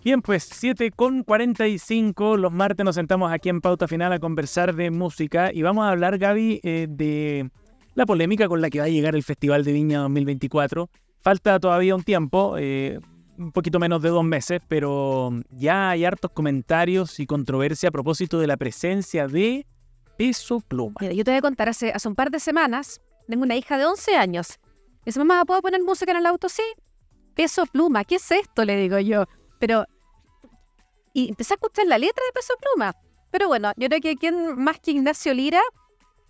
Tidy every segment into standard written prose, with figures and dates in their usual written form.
Bien, pues 7:45, los martes nos sentamos aquí en Pauta Final a conversar de música y vamos a hablar, Gaby, de la polémica con la que va a llegar el Festival de Viña 2024. Falta todavía un tiempo, un poquito menos de 2 meses, pero ya hay hartos comentarios y controversia a propósito de la presencia de Peso Pluma. Mira, yo te voy a contar, hace un par de semanas, tengo una hija de 11 años. Me dice, mamá, ¿puedo poner música en el auto? Sí. Peso Pluma, ¿qué es esto? Le digo yo. Y empecé a escuchar la letra de Peso Pluma. Pero bueno, yo creo que quién más que Ignacio Lira,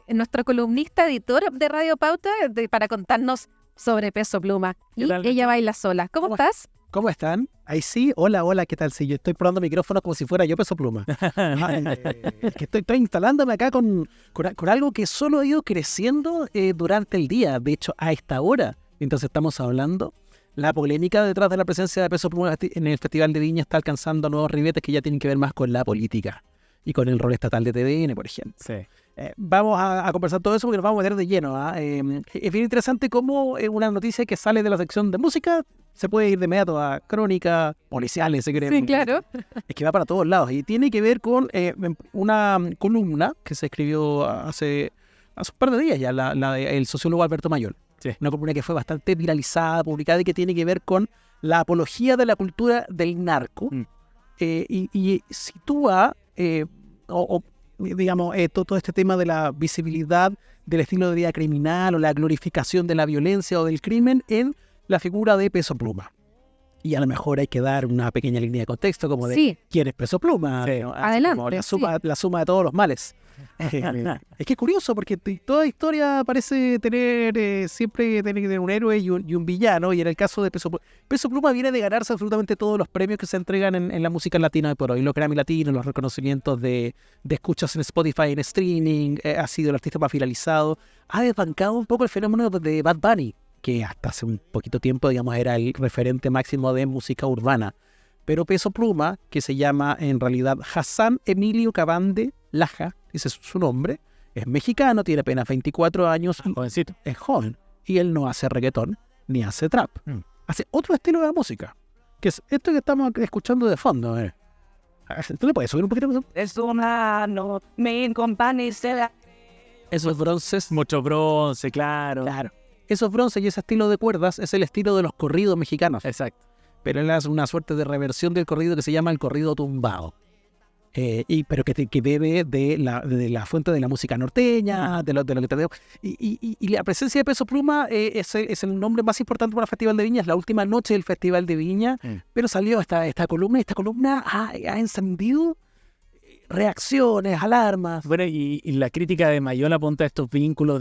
nuestro columnista, editor de Radio Pauta, para contarnos sobre Peso Pluma. Y ella baila sola. ¿Cómo estás? ¿Cómo están? Ahí sí, hola, ¿qué tal? Sí, yo estoy probando micrófonos como si fuera yo Peso Pluma. Es que estoy instalándome acá con algo que solo ha ido creciendo durante el día. De hecho, a esta hora, mientras estamos hablando, la polémica detrás de la presencia de Peso Pluma en el Festival de Viña está alcanzando nuevos ribetes que ya tienen que ver más con la política y con el rol estatal de TVN, por ejemplo. Sí. Vamos a conversar todo eso porque nos vamos a meter de lleno. Es bien interesante cómo una noticia que sale de la sección de música se puede ir de inmediato a crónicas policiales, se cree. Sí, claro. Es que va para todos lados y tiene que ver con una columna que se escribió hace un par de días ya, la del sociólogo Alberto Mayol. Sí. Una columna que fue bastante viralizada, publicada y que tiene que ver con la apología de la cultura del narco y sitúa digamos, todo este tema de la visibilidad del estilo de vida criminal o la glorificación de la violencia o del crimen en la figura de Peso Pluma. Y a lo mejor hay que dar una pequeña línea de contexto como de quién es Peso Pluma. Sí. ¿no? Adelante. Como la suma de todos los males. Es que es curioso porque toda historia parece siempre tiene que tener un héroe y un villano, y en el caso de Peso Pluma viene de ganarse absolutamente todos los premios que se entregan en la música latina de por hoy, los Grammy latinos, los reconocimientos de escuchas en Spotify, en streaming, ha sido el artista más viralizado, ha desbancado un poco el fenómeno de Bad Bunny, que hasta hace un poquito tiempo, digamos, era el referente máximo de música urbana. Pero Peso Pluma, que se llama en realidad Hassan Emilio Cavande Laja, ese es su nombre, es mexicano, tiene apenas 24 años, Jovencito. es joven, y él no hace reggaetón ni hace trap. Hace otro estilo de música, que es esto que estamos escuchando de fondo. ¿Tú le puedes subir un poquito? Es una no me acompaña. Esos bronces. Mucho bronce, claro. Esos bronces y ese estilo de cuerdas es el estilo de los corridos mexicanos. Exacto. Pero él hace una suerte de reversión del corrido que se llama el corrido tumbado. Pero que bebe de la fuente de la música norteña, de lo que te digo. Y la presencia de Peso Pluma es el nombre más importante para el Festival de Viña, es la última noche del Festival de Viña, pero salió esta columna, y esta columna ha encendido reacciones, alarmas. Bueno, y la crítica de Mayol apunta a estos vínculos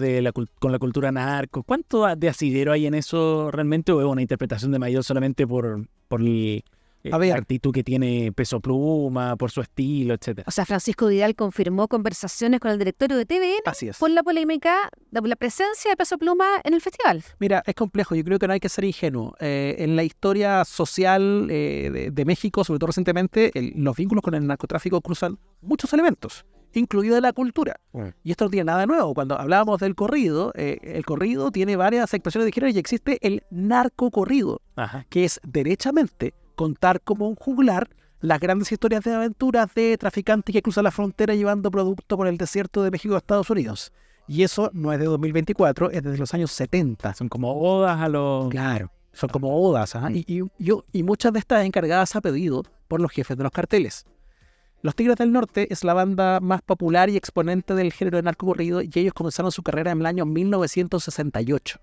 con la cultura narco. ¿Cuánto de asidero hay en eso realmente, o es una interpretación de Mayol solamente por la actitud que tiene Peso Pluma, por su estilo, etcétera? O sea, Francisco Vidal confirmó conversaciones con el directorio de TVN Así es. por la polémica de la presencia de Peso Pluma en el festival. Mira, es complejo, yo creo que no hay que ser ingenuo. En la historia social de México, sobre todo recientemente, los vínculos con el narcotráfico cruzan muchos elementos, incluida la cultura. Y esto no tiene nada de nuevo. Cuando hablábamos del corrido, el corrido tiene varias expresiones de género y existe el narcocorrido, que es derechamente contar como un juglar las grandes historias de aventuras de traficantes que cruzan la frontera llevando producto por el desierto de México a Estados Unidos. Y eso no es de 2024, es desde los años 70. Son como odas a los... Claro, son como odas. Y muchas de estas encargadas a pedido por los jefes de los carteles. Los Tigres del Norte es la banda más popular y exponente del género de narcocorrido, y ellos comenzaron su carrera en el año 1968.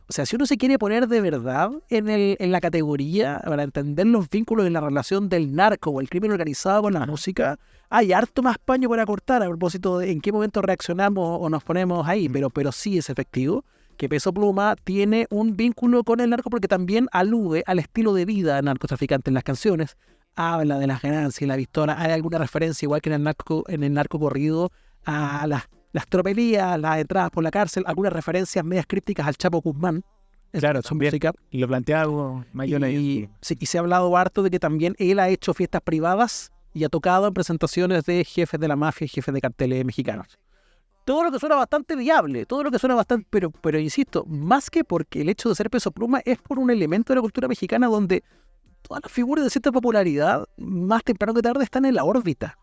O sea, si uno se quiere poner de verdad en la categoría para entender los vínculos y la relación del narco o el crimen organizado con la música, hay harto más paño para cortar a propósito de en qué momento reaccionamos o nos ponemos ahí, pero sí es efectivo que Peso Pluma tiene un vínculo con el narco porque también alude al estilo de vida narcotraficante en las canciones, habla de las ganancias y la victoria, hay alguna referencia igual que en el narco corrido a las tropelías, las entradas por la cárcel, algunas referencias medias crípticas al Chapo Guzmán. Claro, también. Y lo planteaba Mayol ahí. Y se ha hablado harto de que también él ha hecho fiestas privadas y ha tocado en presentaciones de jefes de la mafia y jefes de carteles mexicanos. Todo lo que suena bastante viable, todo lo que suena bastante, pero insisto, más que porque el hecho de ser Peso Pluma es por un elemento de la cultura mexicana donde todas las figuras de cierta popularidad, más temprano que tarde, están en la órbita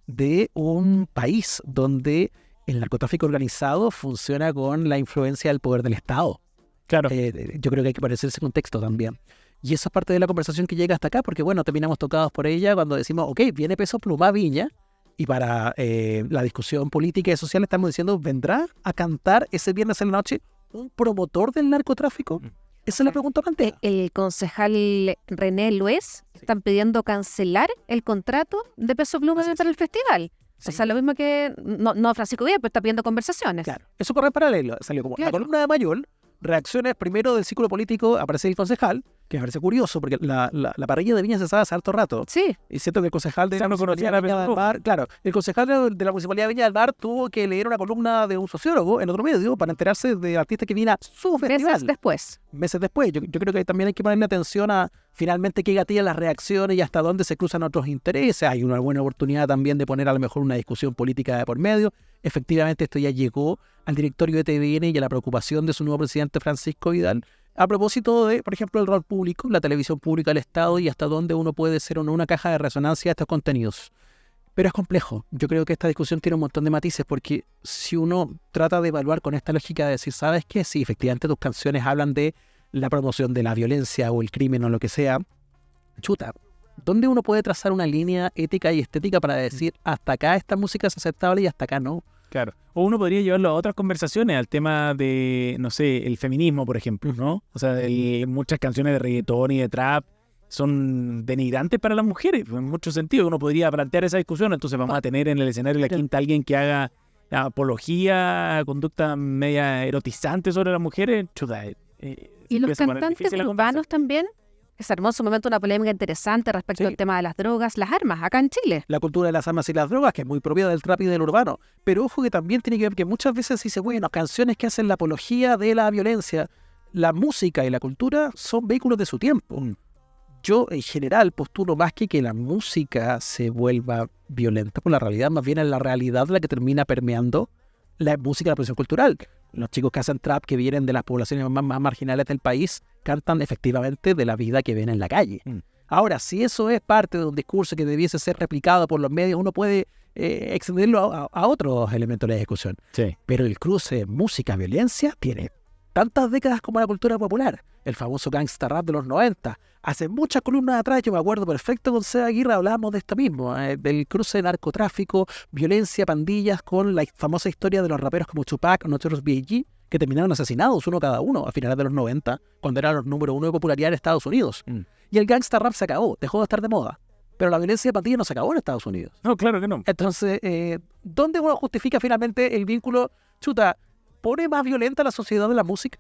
de un país donde el narcotráfico organizado funciona con la influencia del poder del Estado. Claro. Yo creo que hay que parecer ese contexto también. Y eso es parte de la conversación que llega hasta acá, porque bueno, terminamos tocados por ella cuando decimos, ok, viene Peso Pluma a Viña, y para la discusión política y social estamos diciendo, ¿vendrá a cantar ese viernes en la noche un promotor del narcotráfico? Esa es la pregunta planteada. El concejal René Lues están pidiendo cancelar el contrato de Peso Pluma para el festival. Sí. O sea, lo mismo que, no Francisco Villa, pero está pidiendo conversaciones. Claro, eso corre en paralelo. Salió como la columna de Mayol, reacciones primero del círculo político, aparece el concejal, que me parece curioso, porque la parrilla de Viña se sabe hace harto rato. Sí. Y siento que el concejal de Ya la no conocía Municipalidad a de Viña del Peso Mar, claro, el concejal de la Municipalidad de Viña del Mar tuvo que leer una columna de un sociólogo en otro medio para enterarse de artistas que vienen a su festival. Meses después. Yo creo que también hay que ponerle atención a finalmente qué gatilla las reacciones y hasta dónde se cruzan otros intereses. Hay una buena oportunidad también de poner a lo mejor una discusión política de por medio. Efectivamente, esto ya llegó al directorio de TVN y a la preocupación de su nuevo presidente Francisco Vidal a propósito de, por ejemplo, el rol público, la televisión pública del Estado y hasta dónde uno puede ser o no una caja de resonancia de estos contenidos. Pero es complejo. Yo creo que esta discusión tiene un montón de matices porque si uno trata de evaluar con esta lógica de decir, ¿sabes qué? Sí, efectivamente tus canciones hablan de la promoción de la violencia o el crimen o lo que sea. Chuta, ¿dónde uno puede trazar una línea ética y estética para decir hasta acá esta música es aceptable y hasta acá no? Claro. O uno podría llevarlo a otras conversaciones, al tema de, no sé, el feminismo, por ejemplo, ¿no? O sea, muchas canciones de reggaetón y de trap son denigrantes para las mujeres, en muchos sentidos. Uno podría plantear esa discusión, entonces vamos a tener en el escenario de la quinta alguien que haga apología, conducta media erotizante sobre las mujeres. Chuta, y los cantantes urbanos también, que se armó en su momento una polémica interesante respecto al tema de las drogas, las armas, acá en Chile. La cultura de las armas y las drogas, que es muy propia del trap y del urbano. Pero ojo que también tiene que ver que muchas veces se dice, bueno, canciones que hacen la apología de la violencia, la música y la cultura son vehículos de su tiempo. Yo, en general, postulo más que la música se vuelva violenta por la realidad, más bien es la realidad la que termina permeando la música y la producción cultural. Los chicos que hacen trap, que vienen de las poblaciones más marginales del país, cantan efectivamente de la vida que ven en la calle. Ahora, si eso es parte de un discurso que debiese ser replicado por los medios, uno puede extenderlo a otros elementos de la discusión. Sí. Pero el cruce música-violencia tiene tantas décadas como la cultura popular. El famoso gangsta rap de los 90. Hace muchas columnas atrás, yo me acuerdo perfecto, con Seba Aguirre hablábamos de esto mismo, del cruce de narcotráfico, violencia, pandillas, con la famosa historia de los raperos como Tupac o Notorious B.I.G., que terminaron asesinados uno cada uno a finales de los 90, cuando eran los número uno de popularidad en Estados Unidos. Y el gangsta rap se acabó, dejó de estar de moda. Pero la violencia de pandillas no se acabó en Estados Unidos. No, claro que no. Entonces, ¿dónde uno justifica finalmente el vínculo? Chuta, ¿pone más violenta la sociedad de la música?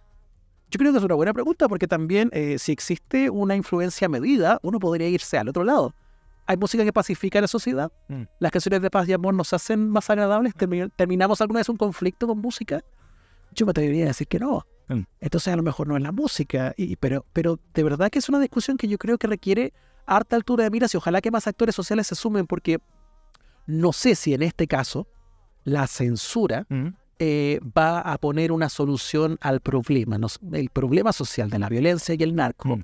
Yo creo que es una buena pregunta porque también si existe una influencia medida, uno podría irse al otro lado. ¿Hay música que pacifica a la sociedad? ¿Las canciones de paz y amor nos hacen más agradables? ¿Terminamos alguna vez un conflicto con música? Yo me atrevería a decir que no. Entonces a lo mejor no es la música, pero de verdad que es una discusión que yo creo que requiere harta altura de miras y ojalá que más actores sociales se sumen porque no sé si en este caso la censura va a poner una solución al problema. El problema social de la violencia y el narco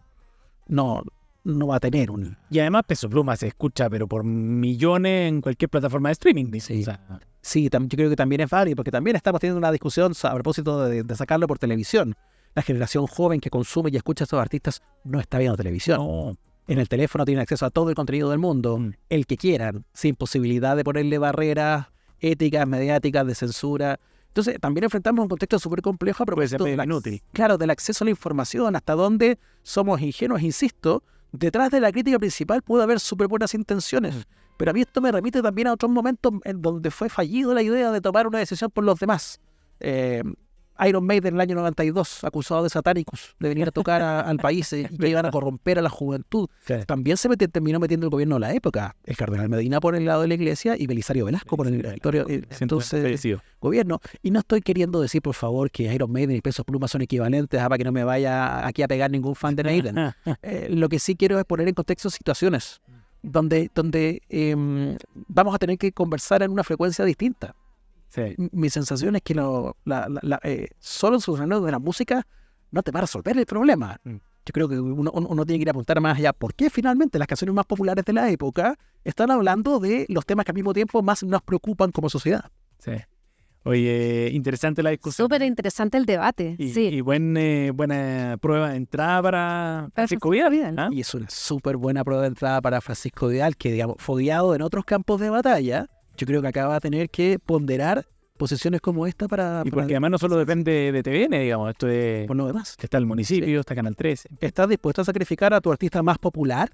no va a tener un... Y además Peso Pluma se escucha pero por millones en cualquier plataforma de streaming. Sí. O sea, Sí, yo creo que también es válido, porque también estamos teniendo una discusión a propósito de sacarlo por televisión. La generación joven que consume y escucha a estos artistas no está viendo televisión. no. En el teléfono tienen acceso a todo el contenido del mundo, el que quieran, sin posibilidad de ponerle barreras éticas, mediáticas, de censura. Entonces, también enfrentamos un contexto súper complejo a propósito inútil. Claro, del acceso a la información, hasta dónde somos ingenuos, insisto. Detrás de la crítica principal puede haber súper buenas intenciones. Pero a mí esto me remite también a otros momentos en donde fue fallido la idea de tomar una decisión por los demás. Iron Maiden en el año 92, acusado de satánicos, de venir a tocar al país y que iban a corromper a la juventud. Sí. También se terminó metiendo el gobierno de la época. El cardenal Medina por el lado de la iglesia y Belisario Velasco por el directorio. Entonces, gobierno. Y no estoy queriendo decir, por favor, que Iron Maiden y Peso Pluma son equivalentes para que no me vaya aquí a pegar ningún fan de Maiden. Lo que sí quiero es poner en contexto situaciones donde vamos a tener que conversar en una frecuencia distinta. Sí. Mi sensación es que solo el solucionamiento de la música no te va a resolver el problema. yo creo que uno tiene que ir a apuntar más allá. ¿Por qué finalmente las canciones más populares de la época están hablando de los temas que al mismo tiempo más nos preocupan como sociedad? Sí. Oye, interesante la discusión. Súper interesante el debate. Y, Sí. y buena prueba de entrada para Francisco Vidal. ¿Ah? Y es una súper buena prueba de entrada para Francisco Vidal, que, digamos, fogueado en otros campos de batalla, yo creo que acá va a tener que ponderar posiciones como esta Y porque además no solo depende de TVN, digamos, esto de por lo demás. está el municipio, está Canal 13. ¿Estás dispuesto a sacrificar a tu artista más popular?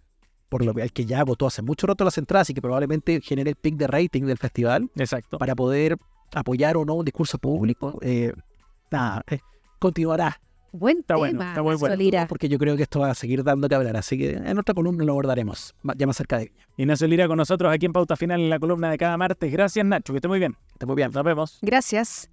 Por lo que ya agotó hace mucho rato las entradas y que probablemente genere el pic de rating del festival Exacto. para poder apoyar o no un discurso público. Continuará, Buen Está tema, bueno, está muy bueno. Solira. porque yo creo que esto va a seguir dando que hablar. Así que en otra columna lo abordaremos, ya más cerca de Viña. Ignacio Lira con nosotros aquí en Pauta Final en la columna de cada martes. Gracias, Nacho, que esté muy bien. Esté muy bien. Nos vemos. Gracias.